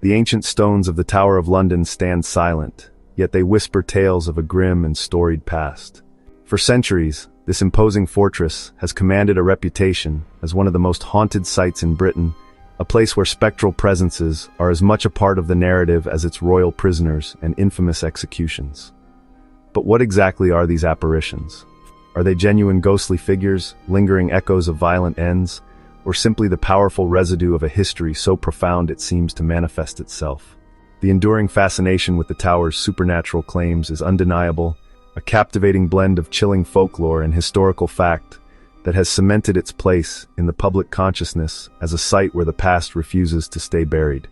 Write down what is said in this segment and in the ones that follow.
The ancient stones of the Tower of London stand silent, yet they whisper tales of a grim and storied past. For centuries, this imposing fortress has commanded a reputation as one of the most haunted sites in Britain, a place where spectral presences are as much a part of the narrative as its royal prisoners and infamous executions. But what exactly are these apparitions? Are they genuine ghostly figures, lingering echoes of violent ends, or simply the powerful residue of a history so profound it seems to manifest itself? The enduring fascination with the tower's supernatural claims is undeniable, a captivating blend of chilling folklore and historical fact that has cemented its place in the public consciousness as a site where the past refuses to stay buried.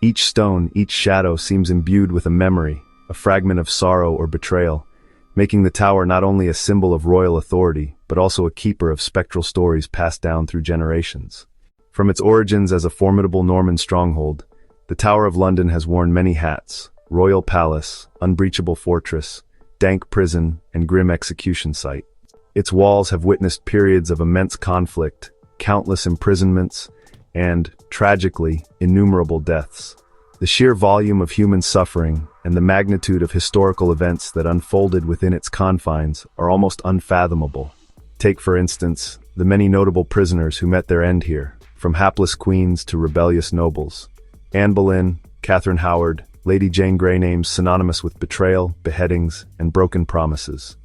Each stone, each shadow seems imbued with a memory, a fragment of sorrow or betrayal, making the tower not only a symbol of royal authority, but also a keeper of spectral stories passed down through generations. From its origins as a formidable Norman stronghold, the Tower of London has worn many hats: royal palace, unbreachable fortress, dank prison, and grim execution site. Its walls have witnessed periods of immense conflict, countless imprisonments, and, tragically, innumerable deaths. The sheer volume of human suffering and the magnitude of historical events that unfolded within its confines are almost unfathomable. Take, for instance, the many notable prisoners who met their end here, from hapless queens to rebellious nobles. Anne Boleyn, Catherine Howard, Lady Jane Grey, names synonymous with betrayal, beheadings, and broken promises.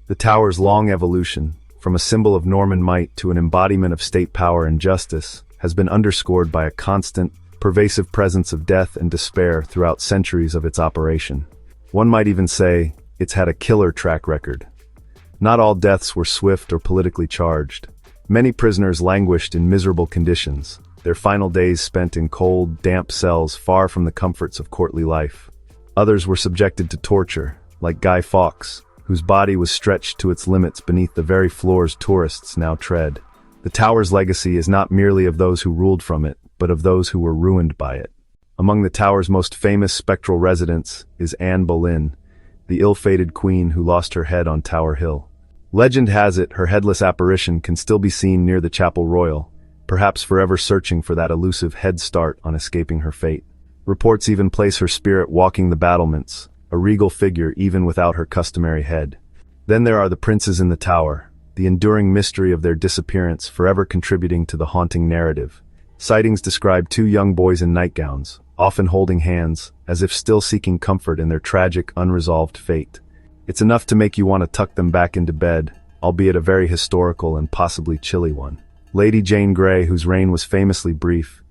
The tower's long evolution, from a symbol of Norman might to an embodiment of state power and justice, has been underscored by a constant, pervasive presence of death and despair throughout centuries of its operation. One might even say it's had a killer track record. Not all deaths were swift or politically charged. Many prisoners languished in miserable conditions, their final days spent in cold, damp cells far from the comforts of courtly life. Others were subjected to torture, like Guy Fawkes, whose body was stretched to its limits beneath the very floors tourists now tread. The tower's legacy is not merely of those who ruled from it, but of those who were ruined by it. Among the tower's most famous spectral residents is Anne Boleyn, the ill-fated queen who lost her head on Tower Hill. Legend has it her headless apparition can still be seen near the Chapel Royal, perhaps forever searching for that elusive head start on escaping her fate. Reports even place her spirit walking the battlements, a regal figure even without her customary head. Then there are the princes in the tower, the enduring mystery of their disappearance forever contributing to the haunting narrative. Sightings describe two young boys in nightgowns, often holding hands, as if still seeking comfort in their tragic, unresolved fate. It's enough to make you want to tuck them back into bed, albeit a very historical and possibly chilly one. Lady Jane Grey, whose reign was famously brief,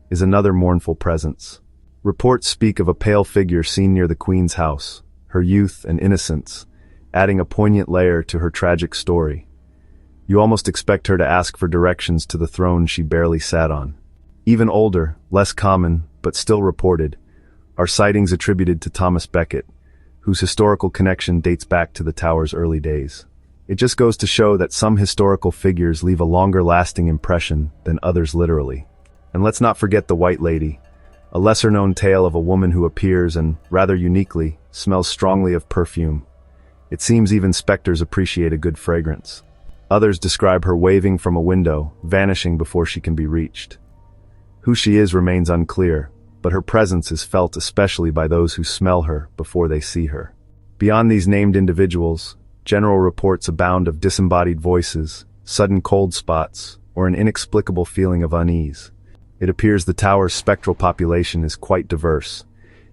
is another mournful presence. Reports speak of a pale figure seen near the Queen's house, her youth and innocence, adding a poignant layer to her tragic story. You almost expect her to ask for directions to the throne she barely sat on. Even older, less common, but still reported, are sightings attributed to Thomas Becket, whose historical connection dates back to the tower's early days. It just goes to show that some historical figures leave a longer-lasting impression than others literally. And let's not forget the White Lady, a lesser-known tale of a woman who appears and, rather uniquely, smells strongly of perfume. It seems even specters appreciate a good fragrance. Others describe her waving from a window, vanishing before she can be reached. Who she is remains unclear, but her presence is felt especially by those who smell her before they see her. Beyond these named individuals, general reports abound of disembodied voices, sudden cold spots, or an inexplicable feeling of unease. It appears the tower's spectral population is quite diverse,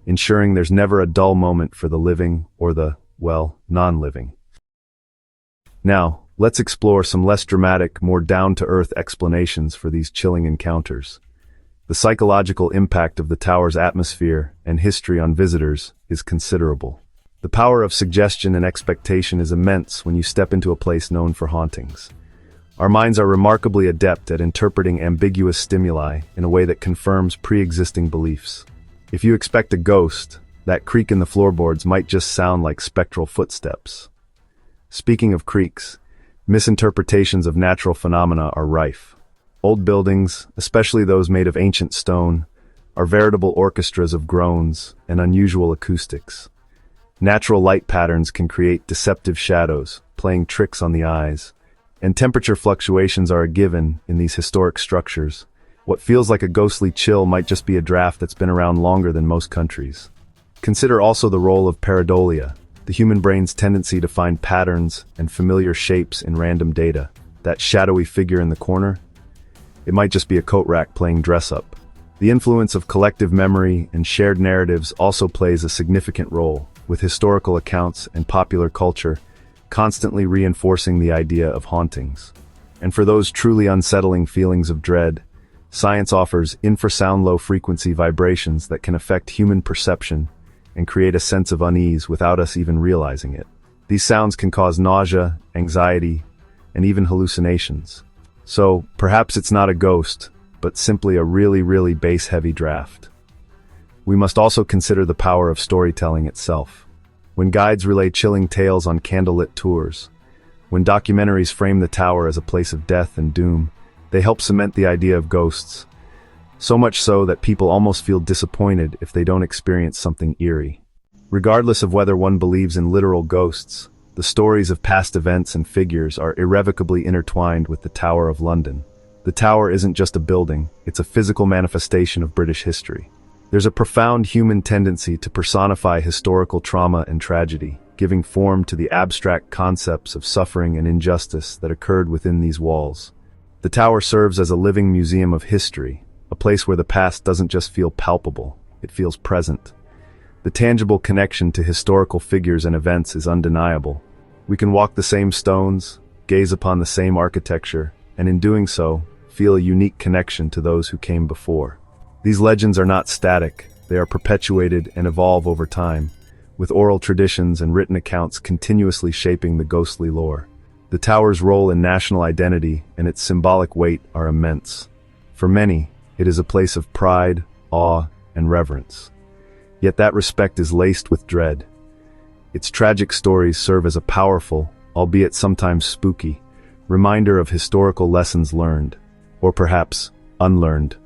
ensuring there's never a dull moment for the living or the, well, non-living. Now, let's explore some less dramatic, more down-to-earth explanations for these chilling encounters. The psychological impact of the tower's atmosphere and history on visitors is considerable. The power of suggestion and expectation is immense when you step into a place known for hauntings. Our minds are remarkably adept at interpreting ambiguous stimuli in a way that confirms pre-existing beliefs. If you expect a ghost, that creak in the floorboards might just sound like spectral footsteps. Speaking of creaks, misinterpretations of natural phenomena are rife. Old buildings, especially those made of ancient stone, are veritable orchestras of groans and unusual acoustics. Natural light patterns can create deceptive shadows, playing tricks on the eyes, and temperature fluctuations are a given in these historic structures, What feels like a ghostly chill might just be a draft that's been around longer than most countries. Consider also the role of pareidolia, the human brain's tendency to find patterns and familiar shapes in random data. That shadowy figure in the corner? It might just be a coat rack playing dress-up. The influence of collective memory and shared narratives also plays a significant role, with historical accounts and popular culture constantly reinforcing the idea of hauntings. And for those truly unsettling feelings of dread, science offers infrasound low-frequency vibrations that can affect human perception and create a sense of unease without us even realizing it. These sounds can cause nausea, anxiety, and even hallucinations. So, perhaps it's not a ghost, but simply a really bass-heavy draft. We must also consider the power of storytelling itself. When guides relay chilling tales on candlelit tours, when documentaries frame the tower as a place of death and doom, they help cement the idea of ghosts, so much so that people almost feel disappointed if they don't experience something eerie. Regardless of whether one believes in literal ghosts, the stories of past events and figures are irrevocably intertwined with the Tower of London. The tower isn't just a building, it's a physical manifestation of British history. There's a profound human tendency to personify historical trauma and tragedy, giving form to the abstract concepts of suffering and injustice that occurred within these walls. The tower serves as a living museum of history, a place where the past doesn't just feel palpable, it feels present. The tangible connection to historical figures and events is undeniable. We can walk the same stones, gaze upon the same architecture, and in doing so, feel a unique connection to those who came before. These legends are not static, they are perpetuated and evolve over time, with oral traditions and written accounts continuously shaping the ghostly lore. The tower's role in national identity and its symbolic weight are immense. For many, it is a place of pride, awe, and reverence. Yet that respect is laced with dread. Its tragic stories serve as a powerful, albeit sometimes spooky, reminder of historical lessons learned, or perhaps unlearned.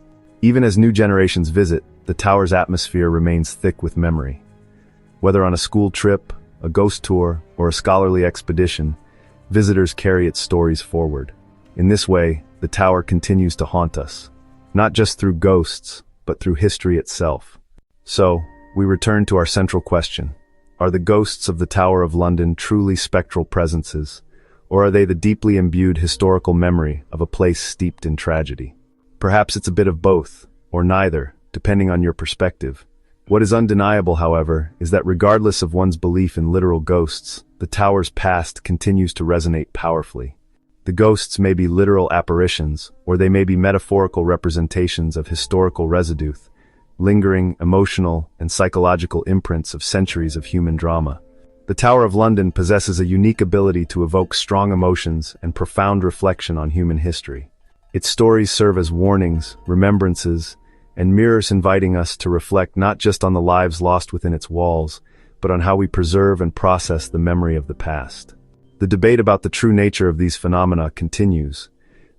Even as new generations visit, the tower's atmosphere remains thick with memory. Whether on a school trip, a ghost tour, or a scholarly expedition, visitors carry its stories forward. In this way, the tower continues to haunt us, not just through ghosts, but through history itself. So, we return to our central question. Are the ghosts of the Tower of London truly spectral presences, or are they the deeply imbued historical memory of a place steeped in tragedy? Perhaps it's a bit of both, or neither, depending on your perspective. What is undeniable, however, is that regardless of one's belief in literal ghosts, the tower's past continues to resonate powerfully. The ghosts may be literal apparitions, or they may be metaphorical representations of historical residue, lingering, emotional, and psychological imprints of centuries of human drama. The Tower of London possesses a unique ability to evoke strong emotions and profound reflection on human history. Its stories serve as warnings, remembrances, and mirrors inviting us to reflect not just on the lives lost within its walls, but on how we preserve and process the memory of the past. The debate about the true nature of these phenomena continues,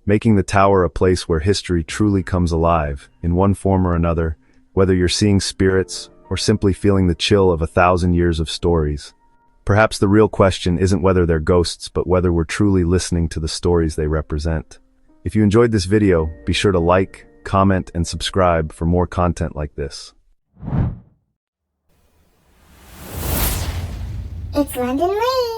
making the tower a place where history truly comes alive, in one form or another, whether you're seeing spirits or simply feeling the chill of 1,000 years of stories. Perhaps the real question isn't whether they're ghosts, but whether we're truly listening to the stories they represent. If you enjoyed this video, be sure to like, comment, and subscribe for more content like this. It's London Lee.